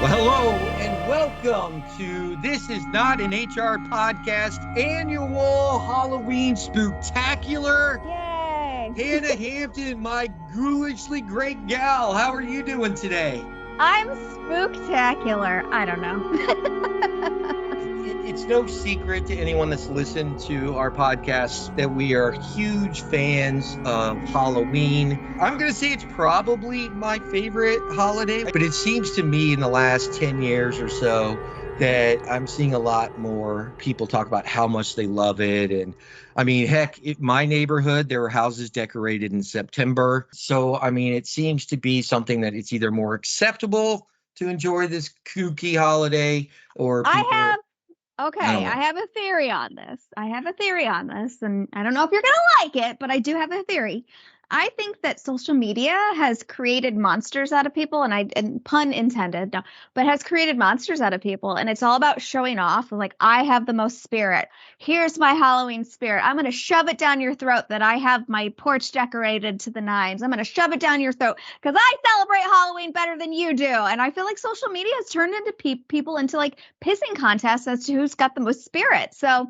Well, hello and welcome to This Is Not an HR Podcast annual Halloween Spooktacular. Yay! Hannah Hampton, my ghoulishly great gal, how are you doing today? I'm spooktacular. I don't know. It's no secret to anyone that's listened to our podcast that we are huge fans of Halloween. I'm going to say it's probably my favorite holiday, but it seems to me in the last 10 years or so that I'm seeing a lot more people talk about how much they love it. And I mean, heck, my neighborhood, there were houses decorated in September. So, I mean, it seems to be something that it's either more acceptable to enjoy this kooky holiday or people I don't know. have a theory on this. And I don't know if you're going to like it, but I do have a theory. I think that social media has created monsters out of people, and pun intended, no, but has created monsters out of people, and it's all about showing off. Like, I have the most spirit. Here's my Halloween spirit. I'm going to shove it down your throat that I have my porch decorated to the nines. I'm going to shove it down your throat because I celebrate Halloween better than you do. And I feel like social media has turned into people into like pissing contests as to who's got the most spirit. So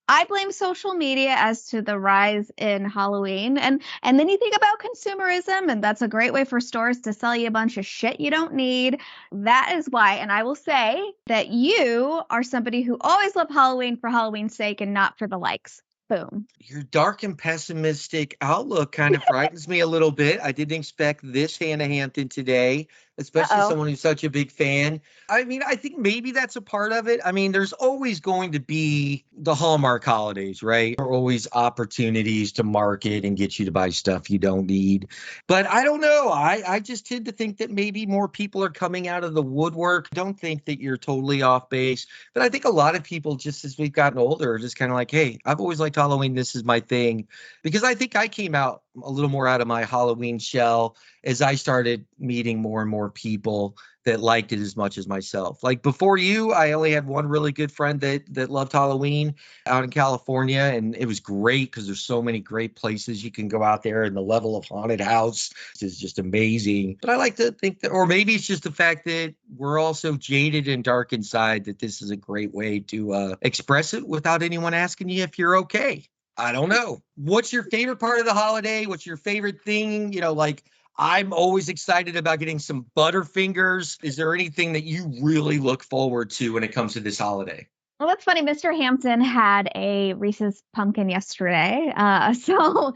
I blame social media as to the rise in Halloween. And then you think about consumerism, and that's a great way for stores to sell you a bunch of shit you don't need. That is why. And I will say that you are somebody who always loved Halloween for Halloween's sake and not for the likes. Boom. Your dark and pessimistic outlook kind of frightens me a little bit. I didn't expect this Hannah Hampton today, especially Uh-oh. someone who's such a big fan. I mean, I think maybe that's a part of it. I mean, there's always going to be the Hallmark holidays, right? There are always opportunities to market and get you to buy stuff you don't need. But I don't know. I just tend to think that maybe more people are coming out of the woodwork. Don't think that you're totally off base. But I think a lot of people, just as we've gotten older, are just kind of like, hey, I've always liked Halloween. This is my thing. Because I think I came out a little more out of my Halloween shell as I started meeting more and more people that liked it as much as myself. Like before you, I only had one really good friend that loved Halloween out in California, and it was great because there's so many great places you can go out there, and the level of haunted house is just amazing. But I like to think that, or maybe it's just the fact that we're all so jaded and dark inside that this is a great way to express it without anyone asking you if you're okay. I don't know. What's your favorite part of the holiday? What's your favorite thing? Like I'm always excited about getting some Butterfingers. Is there anything that you really look forward to when it comes to this holiday? Well, that's funny. Mr. Hampton had a Reese's pumpkin yesterday. So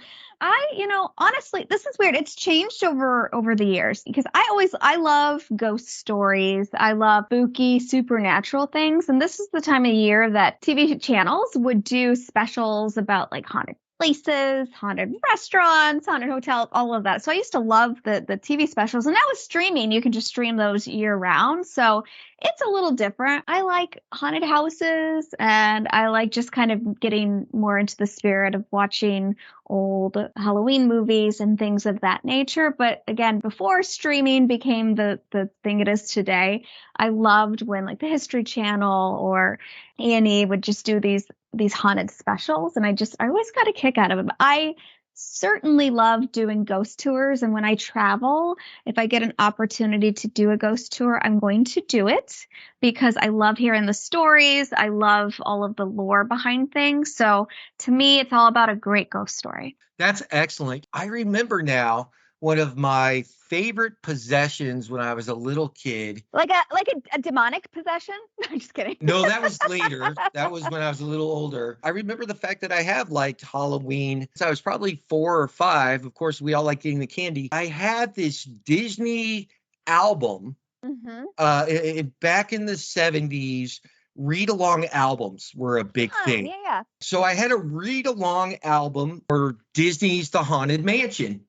honestly, this is weird. It's changed over the years because I love ghost stories. I love spooky, supernatural things. And this is the time of year that TV channels would do specials about like haunted places, haunted restaurants, haunted hotels, all of that. So I used to love the TV specials. And now with streaming, you can just stream those year round. So it's a little different. I like haunted houses, and I like just kind of getting more into the spirit of watching old Halloween movies and things of that nature. But again, before streaming became the thing it is today, I loved when like the History Channel or A&E would just do these haunted specials, and I always got a kick out of them. I certainly love doing ghost tours, and when I travel, if I get an opportunity to do a ghost tour, I'm going to do it because I love hearing the stories. I love all of the lore behind things. So to me, it's all about a great ghost story. That's excellent. I remember now one of my favorite possessions when I was a little kid. Like a demonic possession? I'm just kidding. No, that was later. That was when I was a little older. I remember the fact that I have liked Halloween since I was probably 4 or 5. Of course, we all like getting the candy. I had this Disney album back in the 70s. Read along albums were a big thing. Yeah. So I had a read along album for Disney's The Haunted Mansion.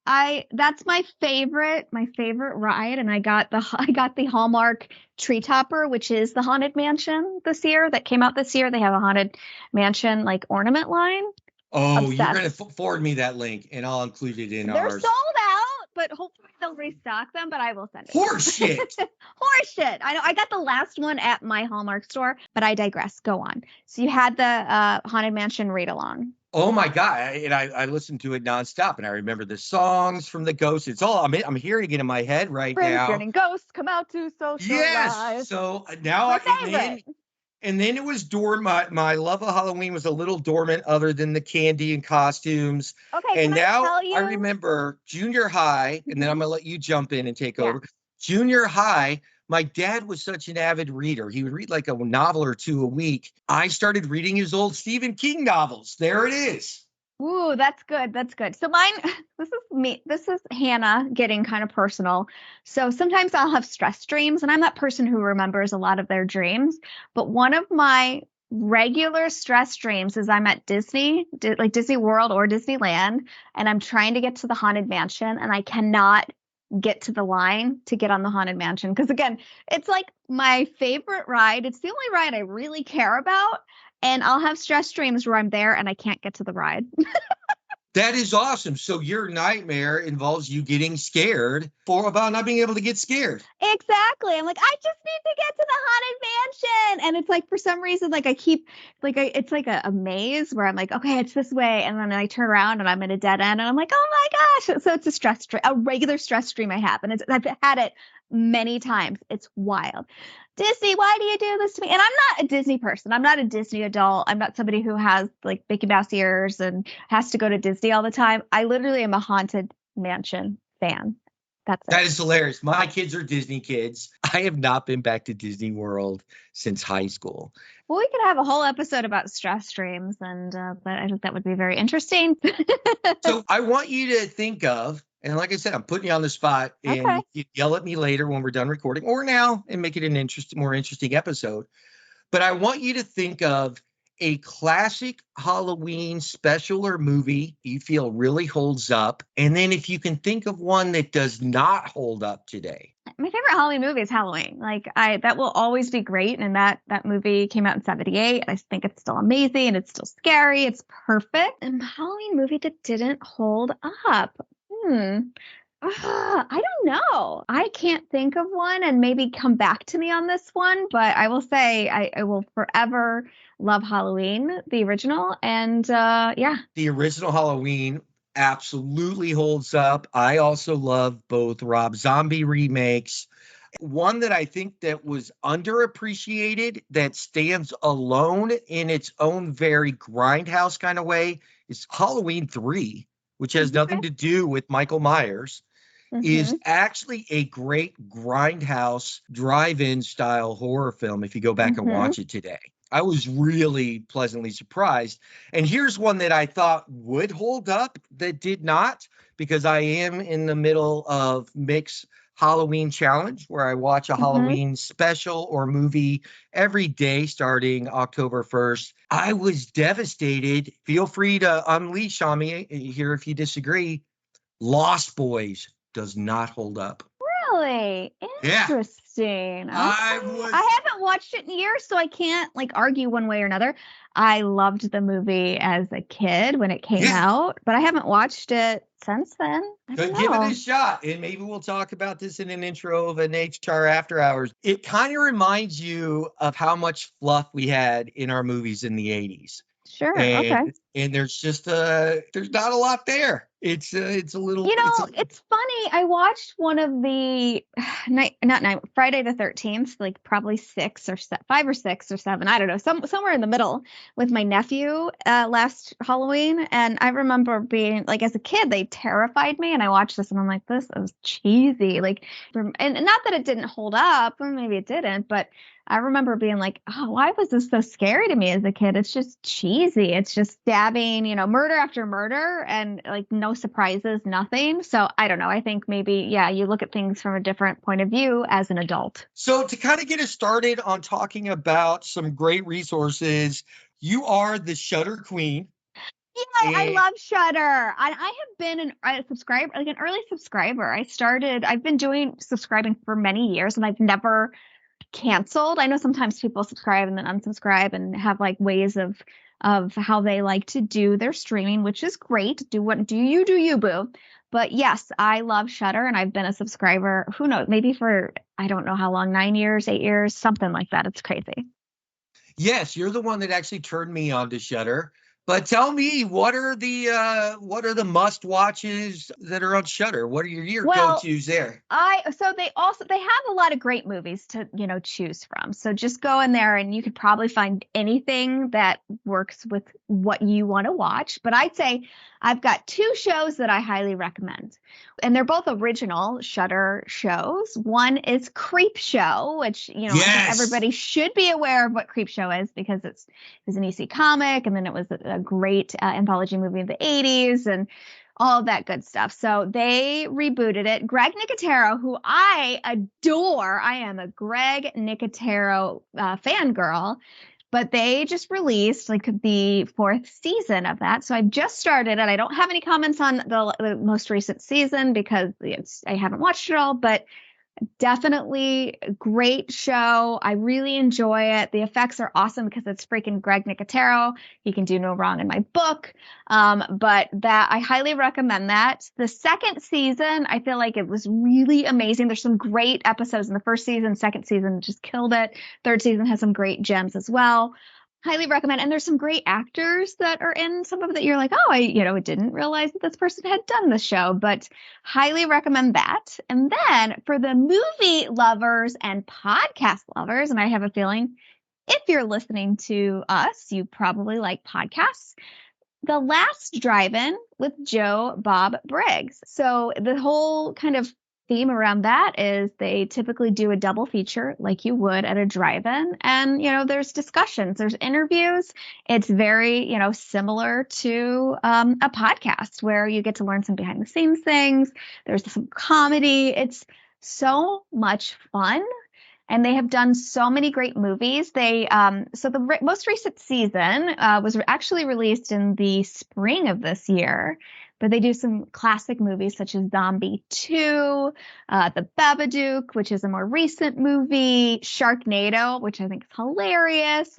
That's my favorite ride, and I got the Hallmark Tree Topper, which is the Haunted Mansion this year that came out this year. They have a Haunted Mansion like ornament line. Oh, Obsessed. You're going to forward me that link, and I'll include it in They're ours. sold out, but hopefully they'll restock them. But I will send it. Horseshit. Horseshit. I know. I got the last one at my Hallmark store, but I digress. Go on. So you had the Haunted Mansion read along. Oh my God. I listened to it nonstop and I remember the songs from the Ghost. It's all I'm hearing it in my head right Friends now. getting ghosts come out to Yes. socialize. So It's now my and favorite. then it was dormant. My love of Halloween was a little dormant other than the candy and costumes. Okay, can And I now tell I you? remember junior high, and then I'm Mhm. gonna let you jump in and take Yeah. over. Junior high, my dad was such an avid reader. He would read like a novel or two a week. I started reading his old Stephen King novels. There it is. Ooh, that's good. That's good. So mine, this is me. This is Hannah getting kind of personal. So sometimes I'll have stress dreams, and I'm that person who remembers a lot of their dreams. But one of my regular stress dreams is I'm at like Disney World or Disneyland, and I'm trying to get to the Haunted Mansion, and I cannot get to the line to get on the Haunted Mansion. Because again, it's like my favorite ride. It's the only ride I really care about. And I'll have stress dreams where I'm there and I can't get to the ride. That is awesome. So your nightmare involves you getting scared for about not being able to get scared. Exactly. I'm like, I just need to get to the Haunted Mansion. And it's like, for some reason, like I keep, it's like a maze where I'm like, okay, it's this way. And then I turn around and I'm in a dead end and I'm like, oh my gosh. So it's a stress dream, a regular stress dream I have. And I've had it many times. It's wild. Disney, why do you do this to me? And I'm not a Disney person. I'm not a Disney adult. I'm not somebody who has like Mickey Mouse ears and has to go to Disney all the time. I literally am a Haunted Mansion fan. That's it. That is hilarious. My kids are Disney kids. I have not been back to Disney World since high school. Well, we could have a whole episode about stress dreams, and but I think that would be very interesting. So I want you to think of, and like I said, I'm putting you on the spot, and Okay. you can yell at me later when we're done recording, or now, and make it an more interesting episode. But I want you to think of a classic Halloween special or movie you feel really holds up, and then if you can think of one that does not hold up today. My favorite Halloween movie is Halloween. Like I that will always be great. And that movie came out in 78. I think it's still amazing and it's still scary. It's perfect. And Halloween movie that didn't hold up. Hmm. I don't know. I can't think of one and maybe come back to me on this one, but I will say I will forever love Halloween, the original. And yeah. The original Halloween absolutely holds up. I also love both Rob Zombie remakes. One that I think that was underappreciated that stands alone in its own very grindhouse kind of way is Halloween 3, which has Okay. nothing to do with Michael Myers, is Hmm. actually a great grindhouse drive-in style horror film if you go back and Hmm. watch it today. I was really pleasantly surprised. And here's one that I thought would hold up that did not, because I am in the middle of Mick's Halloween challenge where I watch a Hmm. Halloween special or movie every day starting October 1st. I was devastated. Feel free to unleash on me here if you disagree. Lost Boys does not hold up. Really Yeah, interesting. I Okay. was. I haven't watched it in years, so I can't like argue one way or another. I loved the movie as a kid when it came Yeah, out, but I haven't watched it since then. I don't could give it a know. shot. And maybe we'll talk about this in an intro of an HR After Hours. It kind of reminds you of how much fluff we had in our movies in the 80s. Sure. Okay. And there's just there's not a lot there. It's a little You know, it's funny. I watched one of the not Friday the 13th, like probably 5 or 6 or 7. I don't know, somewhere in the middle with my nephew last Halloween. And I remember being like, as a kid, they terrified me. And I watched this and I'm like, this is cheesy. Like, and not that it didn't hold up, or maybe it didn't, but I remember being like, oh, why was this so scary to me as a kid? It's just cheesy. It's just stabbing, murder after murder and like no surprises, nothing. So I don't know. I think maybe, yeah, you look at things from a different point of view as an adult. So to kind of get us started on talking about some great resources, you are the Shutter Queen. Yeah, I And love Shudder. I have been a subscriber, like an early subscriber. I've been doing subscribing for many years and I've never canceled. I know sometimes people subscribe and then unsubscribe and have like ways of how they like to do their streaming, which is great. Do you, boo. But yes, I love Shudder and I've been a subscriber, who knows, maybe for I don't know how long, 9 years, 8 years, something like that. It's crazy. yes, you're the one that actually turned me on to Shutter. But tell me, what are the must watches that are on Shudder? What are your Well, go-tos there? they have a lot of great movies to, choose from. So just go in there and you could probably find anything that works with what you want to watch. But I'd say I've got two shows that I highly recommend. And they're both original Shudder shows. One is Creep Show, which, I think Yes. everybody should be aware of what Creep Show is because it was an EC comic, and then it was a great anthology movie of the 80s. And all of that good stuff. So they rebooted it. Greg Nicotero, who I adore, I am a Greg Nicotero fangirl, but they just released like the fourth season of that. So I've just started it. I don't have any comments on the most recent season because I haven't watched it all, but definitely a great show. I really enjoy it. The effects are awesome because it's freaking Greg Nicotero. He can do no wrong in my book. But that I highly recommend that. The second season, I feel like it was really amazing. There's some great episodes in the first season. Second season just killed it. Third season has some great gems as well. Highly recommend. And there's some great actors that are in some of it that you're like, oh, I didn't realize that this person had done the show, but highly recommend that. And then for the movie lovers and podcast lovers, and I have a feeling if you're listening to us, you probably like podcasts. The Last Drive-In with Joe Bob Briggs. So the whole kind of theme around that is they typically do a double feature like you would at a drive-in. And, there's discussions, there's interviews. It's very, similar to a podcast where you get to learn some behind the scenes things. There's some comedy. It's so much fun. And they have done so many great movies. So the most recent season was actually released in the spring of this year, but they do some classic movies such as Zombie 2, The Babadook, which is a more recent movie, Sharknado, which I think is hilarious,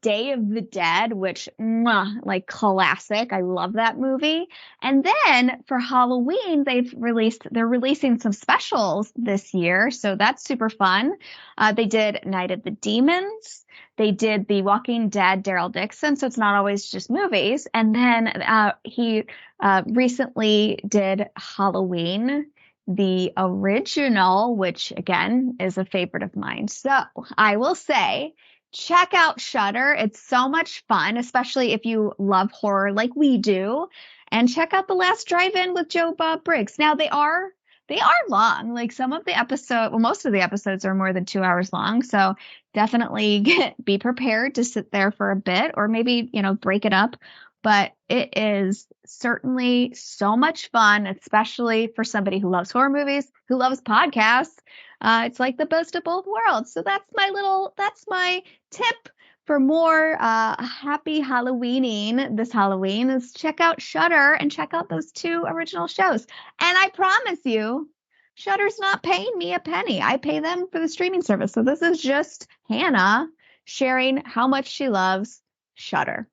Day of the Dead, which like classic. I love that movie. And then for Halloween, they're releasing some specials this year. So that's super fun. They did Night of the Demons. They did The Walking Dead, Daryl Dixon. So it's not always just movies. And then he recently did Halloween, the original, which again is a favorite of mine. So I will say, check out Shudder. It's so much fun, especially if you love horror like we do. And check out The Last Drive-In with Joe Bob Briggs. Now they are long. Like most of the episodes are more than 2 hours long. So definitely be prepared to sit there for a bit or maybe, break it up. But it is certainly so much fun, especially for somebody who loves horror movies, who loves podcasts. It's like the best of both worlds. So that's my tip for more happy Halloweening this Halloween is check out Shudder and check out those two original shows. And I promise you, Shudder's not paying me a penny. I pay them for the streaming service. So this is just Hannah sharing how much she loves Shudder.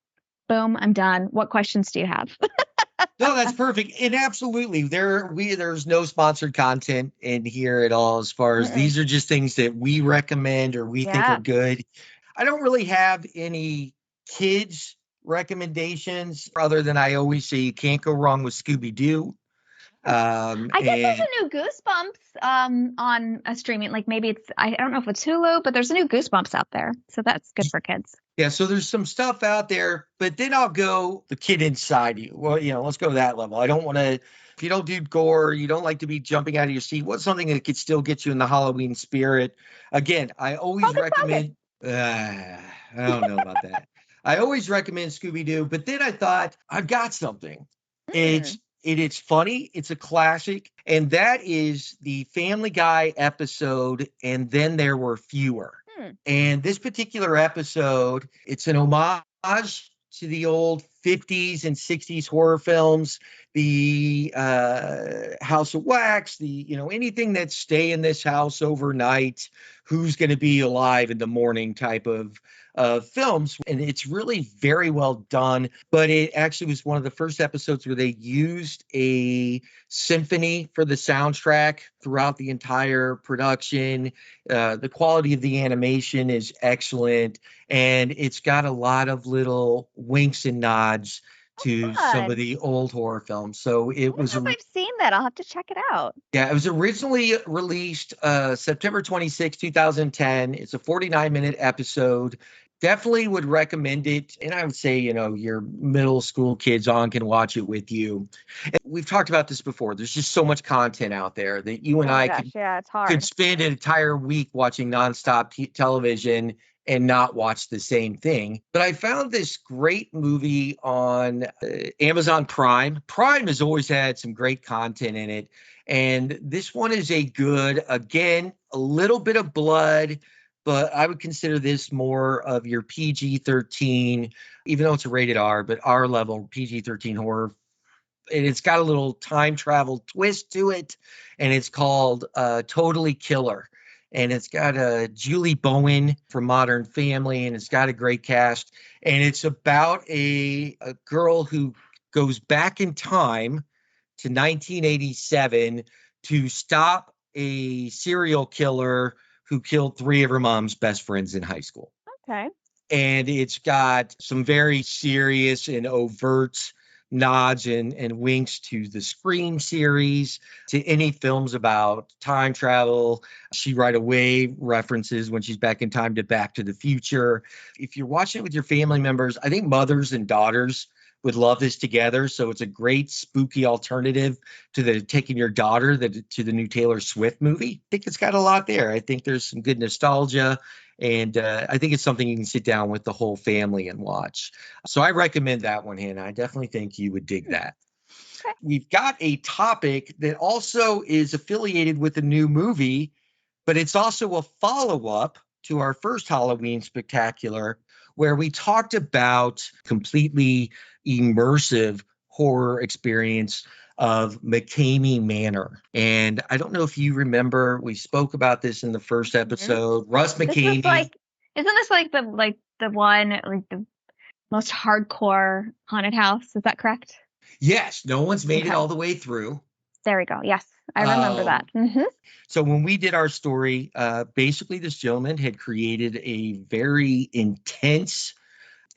Boom, I'm done. What questions do you have? No, that's perfect. And absolutely, there's no sponsored content in here at all. As far as Mm-mm. these are just things that we recommend or we think are Yeah. good. I don't really have any kids recommendations other than I always say you can't go wrong with Scooby Doo. I guess there's And a new Goosebumps on a streaming, like maybe I don't know if it's Hulu, but there's a new Goosebumps out there. So that's good for kids. yeah, so there's some stuff out there, but then I'll go the kid inside you. Well, let's go to that level. I don't want to, if you don't do gore, you don't like to be jumping out of your seat. What's something that could still get you in the Halloween spirit? Again, I always Hocus Pocus. recommend, I don't know about that. I always recommend Scooby Doo, but then I thought, I've got something. Mm. It's funny, it's a classic, and that is the Family Guy episode, and then there were fewer. Hmm. And this particular episode, it's an homage to the old 50s and 60s horror films. the House of Wax, anything that stay in this house overnight, who's going to be alive in the morning type of films. And it's really very well done. But it actually was one of the first episodes where they used a symphony for the soundtrack throughout the entire production. The quality of the animation is excellent, and it's got a lot of little winks and nods to some of Fun. the old horror films. So I it don't was, know if I've seen that. I'll have to check it out. yeah, it was originally released September 26, 2010. It's a 49-minute episode. Definitely would recommend it. And I would say, your middle school kids on can watch it with you. And we've talked about this before. There's just so much content out there that you and Oh my I gosh, yeah, it's could hard. spend an entire week watching nonstop television and not watch the same thing. But I found this great movie on Amazon Prime. Prime has always had some great content in it. And this one is again, a little bit of blood, but I would consider this more of your PG-13, even though it's a rated R, but R level PG-13 horror, and it's got a little time travel twist to it, and it's called Totally Killer. And it's got Julie Bowen from Modern Family, and it's got a great cast. And it's about a girl who goes back in time to 1987 to stop a serial killer who killed three of her mom's best friends in high school. Okay. And it's got some very serious and overt nods and winks to the Scream series, to any films about time travel. She right away references, when she's back in time, to Back to the Future. If you're watching it with your family members, I think mothers and daughters would love this together. So it's a great spooky alternative to taking your daughter to the new Taylor Swift movie. I think it's got a lot there. I think there's some good nostalgia, and I think it's something you can sit down with the whole family and watch. So I recommend that one, Hannah. I definitely think you would dig that. Okay. We've got a topic that also is affiliated with a new movie, but it's also a follow up to our first Halloween Spectacular, where we talked about completely immersive horror experience of McCamey Manor. And I don't know if you remember, we spoke about this in the first Mhm. episode. Russ This is McCamey. like, isn't this like the one like the most hardcore haunted house? Is that correct? Yes, no one's made it Okay. all the way through. There we go. Yes, I remember that. Um, So when we did our story, basically this gentleman had created a very intense,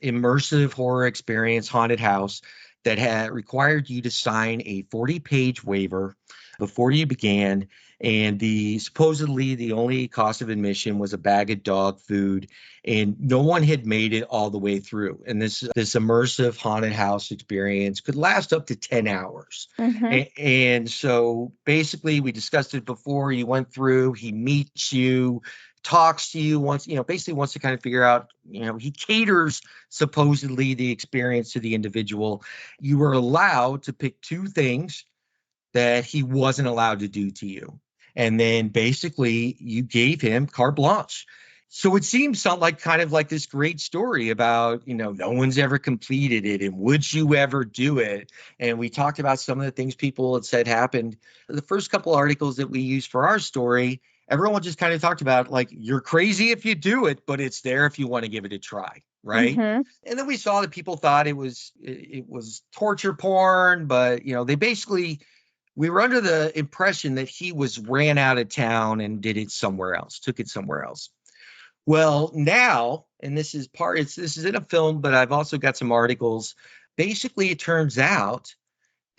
immersive horror experience, haunted house, that had required you to sign a 40-page waiver before you began. And supposedly the only cost of admission was a bag of dog food, and no one had made it all the way through. And this immersive haunted house experience could last up to 10 hours. Hmm. And so basically, we discussed it before. You went through, he meets you, talks to you, basically wants to kind of figure out, he caters supposedly the experience to the individual. You were allowed to pick two things that he wasn't allowed to do to you. And then basically you gave him carte blanche. So it seems like kind of like this great story about, no one's ever completed it. And would you ever do it? And we talked about some of the things people had said happened. The first couple articles that we used for our story, everyone just kind of talked about, like, you're crazy if you do it, but it's there if you want to give it a try. Right. Hmm. And then we saw that people thought it was torture porn, but they basically, we were under the impression that he was ran out of town and did it somewhere else, took it somewhere else. Well, now, and this is in a film, but I've also got some articles. Basically, it turns out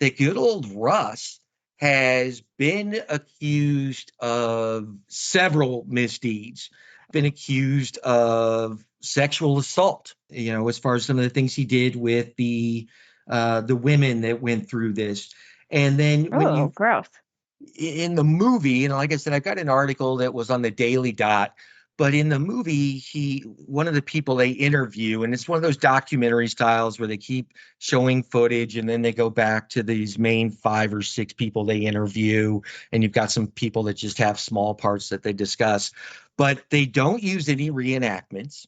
that good old Russ has been accused of several misdeeds, been accused of sexual assault, as far as some of the things he did with the women that went through this. And then when Oh, you gross. in the movie, and like I said, I've got an article that was on the Daily Dot, but in the movie, one of the people they interview, and it's one of those documentary styles where they keep showing footage and then they go back to these main 5 or 6 people they interview, and you've got some people that just have small parts that they discuss, but they don't use any reenactments.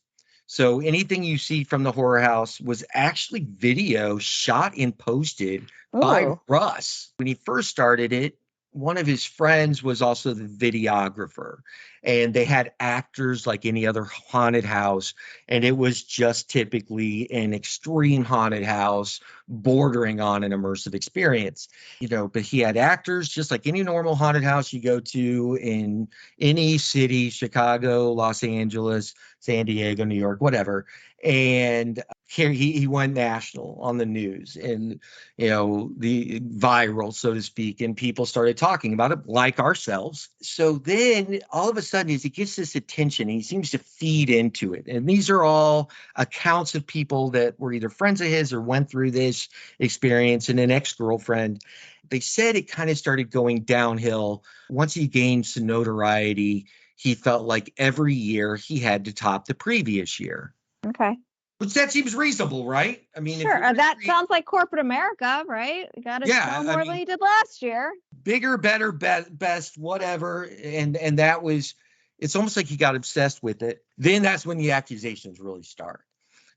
So anything you see from the horror house was actually video shot and posted by Ooh. Russ. When he first started it, one of his friends was also the videographer, and they had actors like any other haunted house, and it was just typically an extreme haunted house bordering on an immersive experience. But he had actors just like any normal haunted house you go to in any city, Chicago, Los Angeles, San Diego, New York, whatever. And here he went national on the news, and the viral, so to speak, and people started talking about it like ourselves. So then all of a sudden, as he gets this attention, he seems to feed into it. And these are all accounts of people that were either friends of his or went through this experience, and an ex-girlfriend. They said it kind of started going downhill once he gained some notoriety. He felt like every year he had to top the previous year. Okay. Which that seems reasonable, right? I mean, if Sure. you're That sounds like corporate America, right? You got to yeah, sell I more than mean, you did last year. bigger, better, best, whatever, and that was. It's almost like he got obsessed with it. Then that's when the accusations really start.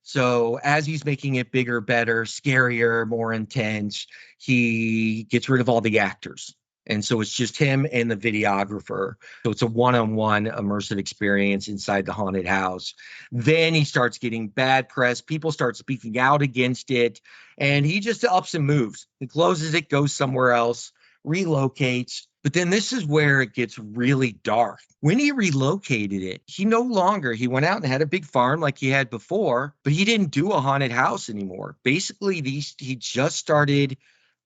So as he's making it bigger, better, scarier, more intense, he gets rid of all the actors. And so it's just him and the videographer. So it's a one-on-one immersive experience inside the haunted house. Then he starts getting bad press. People start speaking out against it. And he just ups and moves. He closes it, goes somewhere else, relocates. But then this is where it gets really dark. When he relocated it, he went out and had a big farm like he had before, but he didn't do a haunted house anymore. Basically, he just started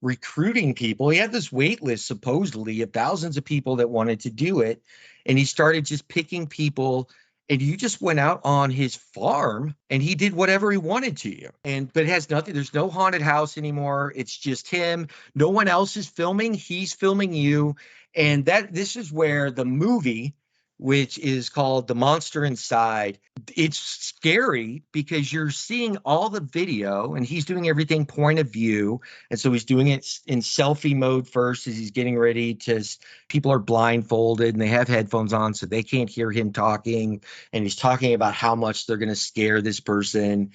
recruiting people. He had this wait list supposedly of thousands of people that wanted to do it. And he started just picking people, and you just went out on his farm and he did whatever he wanted to you. But it has nothing, there's no haunted house anymore. It's just him. No one else is filming. He's filming you. And this is where the movie, which is called The Monster Inside, it's scary because you're seeing all the video and he's doing everything point of view. And so he's doing it in selfie mode first as he's getting ready to, people are blindfolded and they have headphones on so they can't hear him talking. And he's talking about how much they're going to scare this person.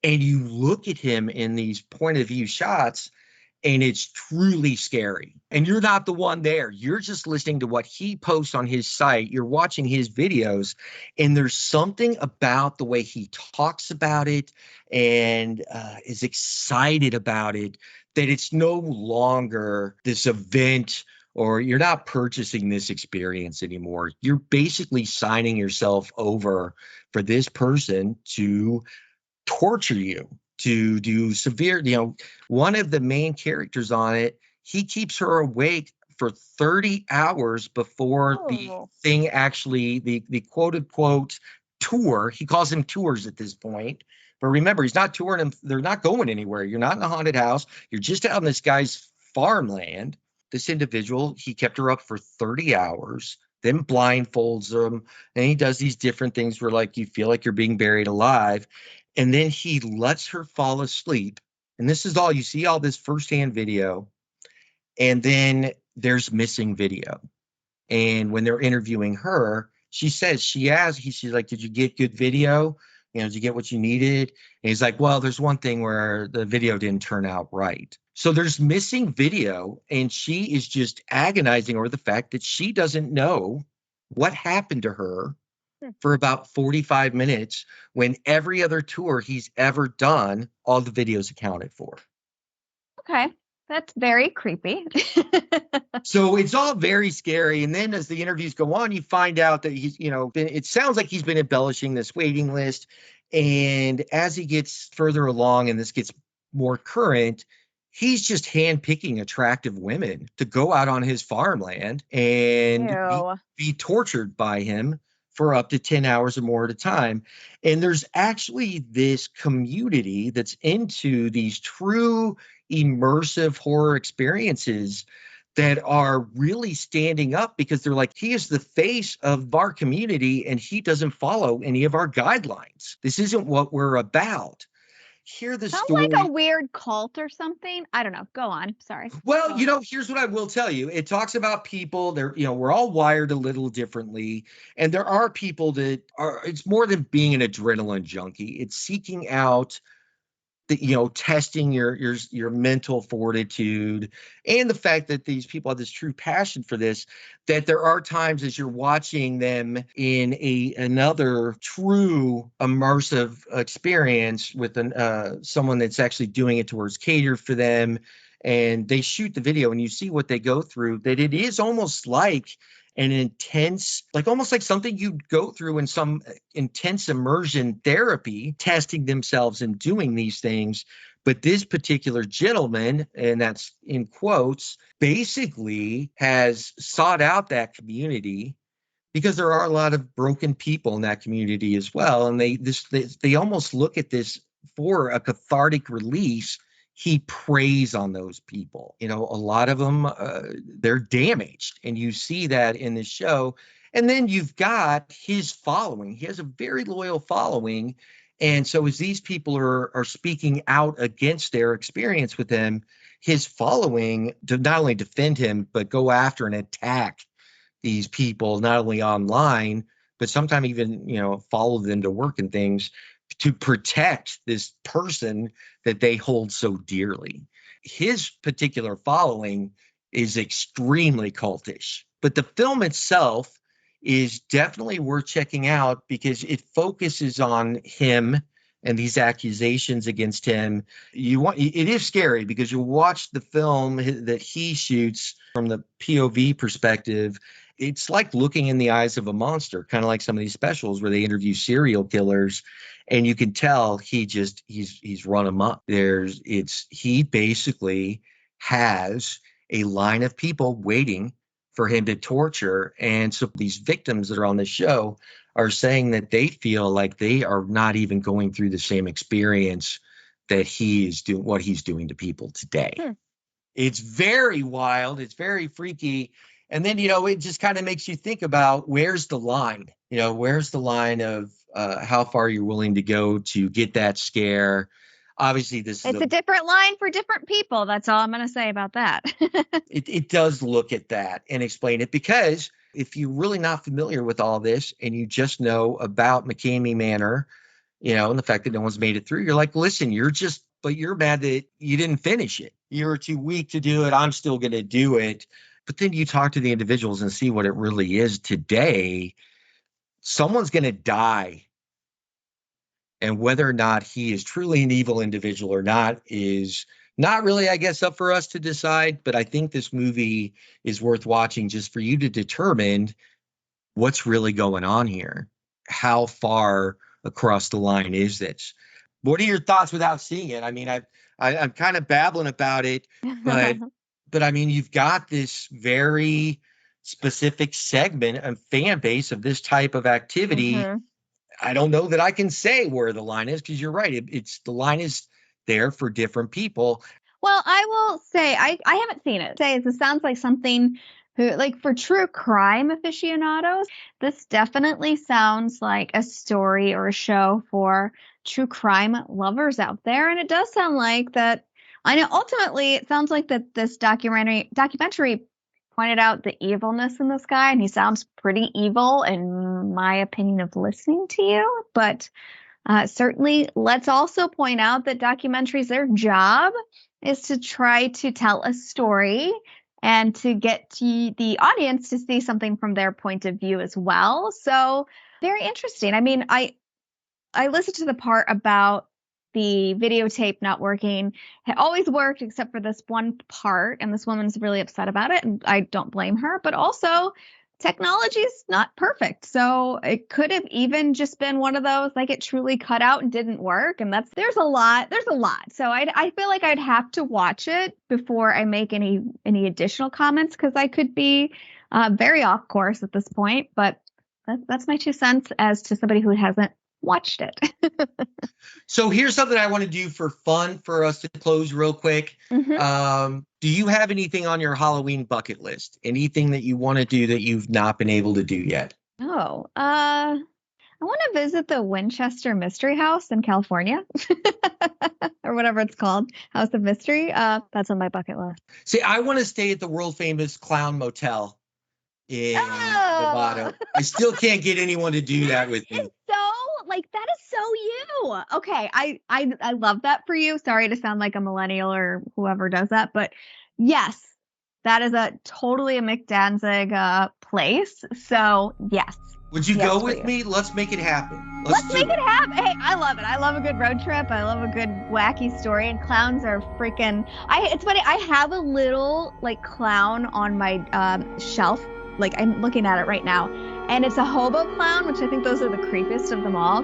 And you look at him in these point of view shots, and it's truly scary. And you're not the one there. You're just listening to what he posts on his site. You're watching his videos, and there's something about the way he talks about it and is excited about it that it's no longer this event, or you're not purchasing this experience anymore. You're basically signing yourself over for this person to torture you, to do severe, one of the main characters on it, he keeps her awake for 30 hours before the Oh. thing actually, the quote unquote tour. He calls them tours at this point. But remember, he's not touring them. They're not going anywhere. You're not in a haunted house. You're just out in this guy's farmland. This individual, he kept her up for 30 hours, then blindfolds them. And he does these different things where, like, you feel like you're being buried alive. And then he lets her fall asleep. And this is all you see, all this firsthand video. And then there's missing video. And when they're interviewing her, she says, she's like, did you get good video? Did you get what you needed? And he's like, well, there's one thing where the video didn't turn out right. So there's missing video. And she is just agonizing over the fact that she doesn't know what happened to her for about 45 minutes when every other tour he's ever done, all the videos accounted for. Okay. That's very creepy. So it's all very scary. And then as the interviews go on, you find out that it sounds like he's been embellishing this waiting list. And as he gets further along and this gets more current, he's just handpicking attractive women to go out on his farmland and be tortured by him for up to 10 hours or more at a time. And there's actually this community that's into these true immersive horror experiences that are really standing up because they're like, he is the face of our community and he doesn't follow any of our guidelines. This isn't what we're about. hear the Sounds like a story. weird cult or something. I don't know. Go on. Sorry. Well, here's what I will tell you. It talks about people. We're all wired a little differently. And there are people that are, it's more than being an adrenaline junkie. It's seeking out testing your mental fortitude, and the fact that these people have this true passion for this, that there are times as you're watching them in another true immersive experience with someone that's actually doing it towards catered for them, and they shoot the video and you see what they go through, that it is almost like an intense, like almost like something you'd go through in some intense immersion therapy, testing themselves and doing these things. But this particular gentleman, and that's in quotes, basically has sought out that community because there are a lot of broken people in that community as well. And they almost look at this for a cathartic release. He preys on those people. A lot of them, they're damaged. And you see that in the show. And then you've got his following. He has a very loyal following. And so as these people are speaking out against their experience with him, his following to not only defend him, but go after and attack these people, not only online, but sometimes even, follow them to work and things to protect this person that they hold so dearly. His particular following is extremely cultish, but the film itself is definitely worth checking out because it focuses on him and these accusations against him. It is scary because you watch the film that he shoots from the POV perspective. It's like looking in the eyes of a monster, kind of like some of these specials where they interview serial killers, and you can tell he's run amok. He basically has a line of people waiting for him to torture. And so these victims that are on the show are saying that they feel like they are not even going through the same experience that he is doing, what he's doing to people today. It's very wild. It's very freaky. And then, it just kind of makes you think about where's the line? Where's the line of how far you're willing to go to get that scare? Obviously, It's a different line for different people. That's all I'm going to say about that. It does look at that and explain it, because if you're really not familiar with all this and you just know about McCamey Manor, and the fact that no one's made it through, you're like, listen, but you're mad that you didn't finish it. You're too weak to do it. I'm still going to do it. But then you talk to the individuals and see what it really is today. Someone's going to die. And whether or not he is truly an evil individual or not is not really, I guess, up for us to decide. But I think this movie is worth watching just for you to determine what's really going on here. How far across the line is this? What are your thoughts without seeing it? I mean, I'm kind of babbling about it, but I mean, you've got this very specific segment and fan base of this type of activity. I don't know that I can say where the line is, because you're right. It's the line is there for different people. Well, I will say I haven't seen it. This sounds like something like for true crime aficionados, this definitely sounds like a story or a show for true crime lovers out there. And it does sound like that. I know ultimately it sounds like that this documentary pointed out the evilness in this guy, and he sounds pretty evil in my opinion of listening to you. But certainly, let's also point out that documentaries, their job is to try to tell a story and to get to the audience to see something from their point of view as well. So very interesting. I mean, I listened to the part about the videotape not working. It always worked except for this one part, and this woman's really upset about it, and I don't blame her. But also, technology is not perfect, so it could have even just been one of those like it truly cut out and didn't work. And there's a lot. So I feel like I'd have to watch it before I make any additional comments, because I could be very off course at this point. But that's my 2 cents as to somebody who hasn't watched it. So here's something I want to do for fun for us to close real quick. Do you have anything on your Halloween bucket list? Anything that you want to do that you've not been able to do yet? Oh, I want to visit the Winchester Mystery House in California or whatever it's called, House of Mystery. That's on my bucket list. See, I want to stay at the world famous Clown Motel in Oh, Nevada. I still can't get anyone to do that with me. it's so like that is so you. Okay, I love that for you. Sorry to sound like a millennial or whoever does that, but yes, that is a totally a Mick Danzig place. So yes. Would you Yes, go for with you. me? Let's make it happen. Let's do make it happen. Hey, I love it. I love a good road trip. I love a good wacky story. And clowns are freaking. It's funny. I have a little like clown on my shelf. Like I'm looking at it right now, and it's a hobo clown, which I think those are the creepiest of them all.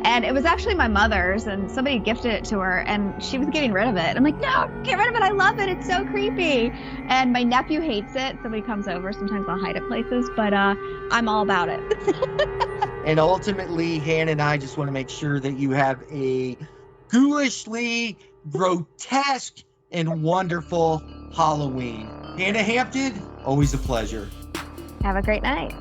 And it was actually my mother's, and somebody gifted it to her, and she was getting rid of it. I'm like, no, get rid of it. I love it. It's so creepy. And my nephew hates it. Somebody comes over. Sometimes I'll hide it places, but I'm all about it. And ultimately, Hannah and I just want to make sure that you have a ghoulishly, grotesque, and wonderful Halloween. Hannah Hampton, always a pleasure. Have a great night.